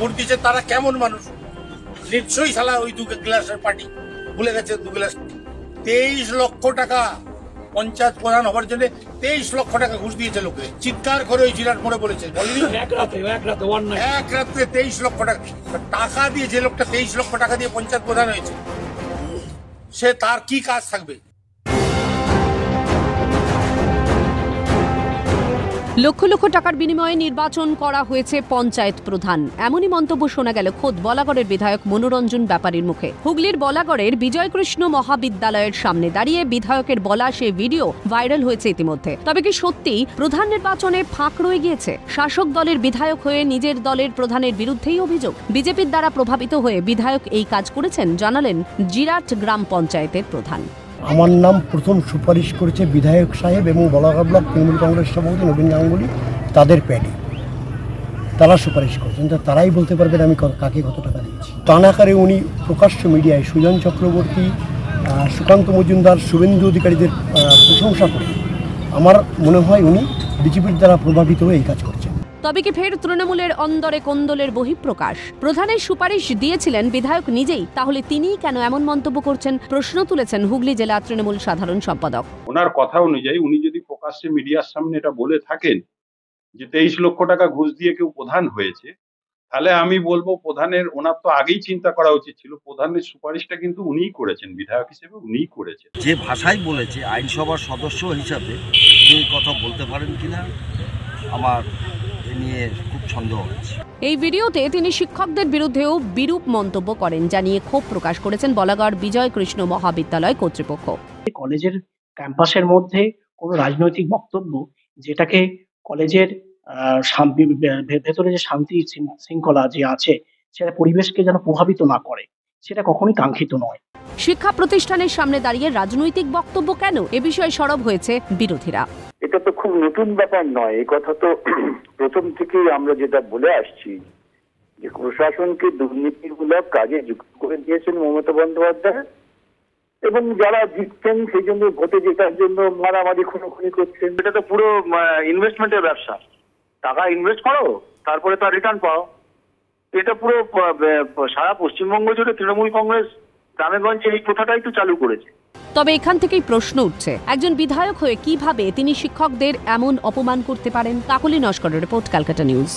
Vote দিয়েছে তারা কেমন মানুষ, নিশ্চয়ই শালা ওই 2 গ্লাসের পার্টি ভুলে গেছে। 2 গ্লাস 23 লক্ষ টাকা পঞ্চায়েত প্রধান হওয়ার জন্য 23 লক্ষ টাকা ঘুষ দিয়েছে লোকে, চিৎকার করে ওই জিরাট মোড়ে বলেছে, এক রাত্রে 23 লক্ষ টাকা দিয়ে যে লোকটা 23 লক্ষ টাকা দিয়ে পঞ্চায়েত প্রধান হয়েছে সে তার কি কাজ থাকবে? লক্ষ লক্ষ টাকার বিনিময়ে নির্বাচন করা হয়েছে পঞ্চায়েত প্রধান, এমনই মন্তব্য শোনা গেল খোদ বলাগড়ের বিধায়ক মনোরঞ্জন ব্যাপারীর মুখে। হুগলির বলাগড়ের বিজয়কৃষ্ণ মহাবিদ্যালয়ের সামনে দাঁড়িয়ে বিধায়কের বলা সে ভিডিও ভাইরাল হয়েছে ইতিমধ্যে। তবে কি সত্যি প্রধান নির্বাচনে ফাঁক রয়ে গিয়েছে? শাসক দলের বিধায়ক হয়ে নিজের দলের প্রধানের বিরুদ্ধেই অভিযোগ। বিজেপির দ্বারা প্রভাবিত হয়ে বিধায়ক এই কাজ করেছেন, জানালেন জিরাট গ্রাম পঞ্চায়েতের প্রধান। আমার নাম প্রথম সুপারিশ করেছে বিধায়ক সাহেব এবং বলাগড় ব্লক তৃণমূল কংগ্রেস সভাপতি নবীন গাঙ্গুলি, তাদের প্যাডে তারা সুপারিশ করেছেন। তারাই বলতে পারবেন আমি কাকে কত টাকা দিয়েছি। তানাকারে উনি প্রকাশ্য মিডিয়ায় সুজন চক্রবর্তী, সুকান্ত মজুমদার, শুভেন্দু অধিকারীদের প্রশংসা করে আমার মনে হয় উনি বিজেপির দ্বারা প্রভাবিত হয়ে এই কাজ করছেন। তবে কি ফের তৃণমূলের অন্দরে কোন্দলের বহিঃপ্রকাশ? প্রধানের সুপারিশ দিয়েছিলেন বিধায়ক নিজেই, তাহলে তিনিই কেন এমন মন্তব্য করছেন? প্রশ্ন তুলেছেন হুগলি জেলা তৃণমূল সাধারণ সম্পাদক। ওনার কথা অনুযায়ী উনি যদি প্রকাশ্যে মিডিয়ার সামনে এটা বলে থাকেন যে 23 লক্ষ টাকা ঘুষ দিয়ে কেউ প্রধান হয়েছে, তাহলে আমি বলবো প্রধানের ওনার তো আগেই চিন্তা করা উচিত ছিল। প্রধানের সুপারিশটা কিন্তু উনিই করেছেন, বিধায়ক হিসেবে উনিই করেছেন। যে ভাষায় বলেছে আইনসভার সদস্য হিসাবে এই কথা বলতে পারেন কিনা আমার নিয়ে খুব সন্দেহ হচ্ছে। এই ভিডিওতে তিনি শিক্ষকদের বিরুদ্ধেও বিরূপ মন্তব্য করেন, জানিয়ে ক্ষোভ প্রকাশ করেছেন বলাগড় বিজয়কৃষ্ণ মহাবিদ্যালয় কর্তৃপক্ষ। কলেজের ক্যাম্পাসের মধ্যে কোনো রাজনৈতিক বক্তব্য যেটাকে কলেজের ভেতরে যে শান্তি শৃঙ্খলা যে আছে সেটা পরিবেশকে যেন প্রভাবিত না করে, সেটা কখনোই কাঙ্ক্ষিত নয়। শিক্ষা প্রতিষ্ঠানের সামনে দাঁড়িয়ে রাজনৈতিক বক্তব্য কেন, এ বিষয়ে সরব হয়েছে বিরোধীরা। এটা তো খুব নতুন ব্যাপার নয়, এই কথা তো প্রথম থেকেই আমরা যেটা বলে আসছি যে প্রশাসনকে দুর্নীতিমূলক কাজে যুক্ত করে দিয়েছেন মমতা বন্দ্যোপাধ্যায়, এবং যারা জিতছেন সেই জন্য ভোটে জেতার জন্য মারামারি খুনোখুনি করছেন। এটা তো পুরো ইনভেস্টমেন্টের ব্যবসা, টাকা ইনভেস্ট করো তারপরে তার রিটার্ন পাও। এটা পুরো সারা পশ্চিমবঙ্গ জুড়ে তৃণমূল কংগ্রেস গ্রামেগঞ্জে এই প্রথাটাই তো চালু করেছে। তবে এখান থেকেই প্রশ্ন উঠছে, একজন বিধায়ক হয়ে কিভাবে তিনি শিক্ষকদের এমন অপমান করতে পারেন? কাকলি নস্করের রিপোর্ট, ক্যালকাটা নিউজ।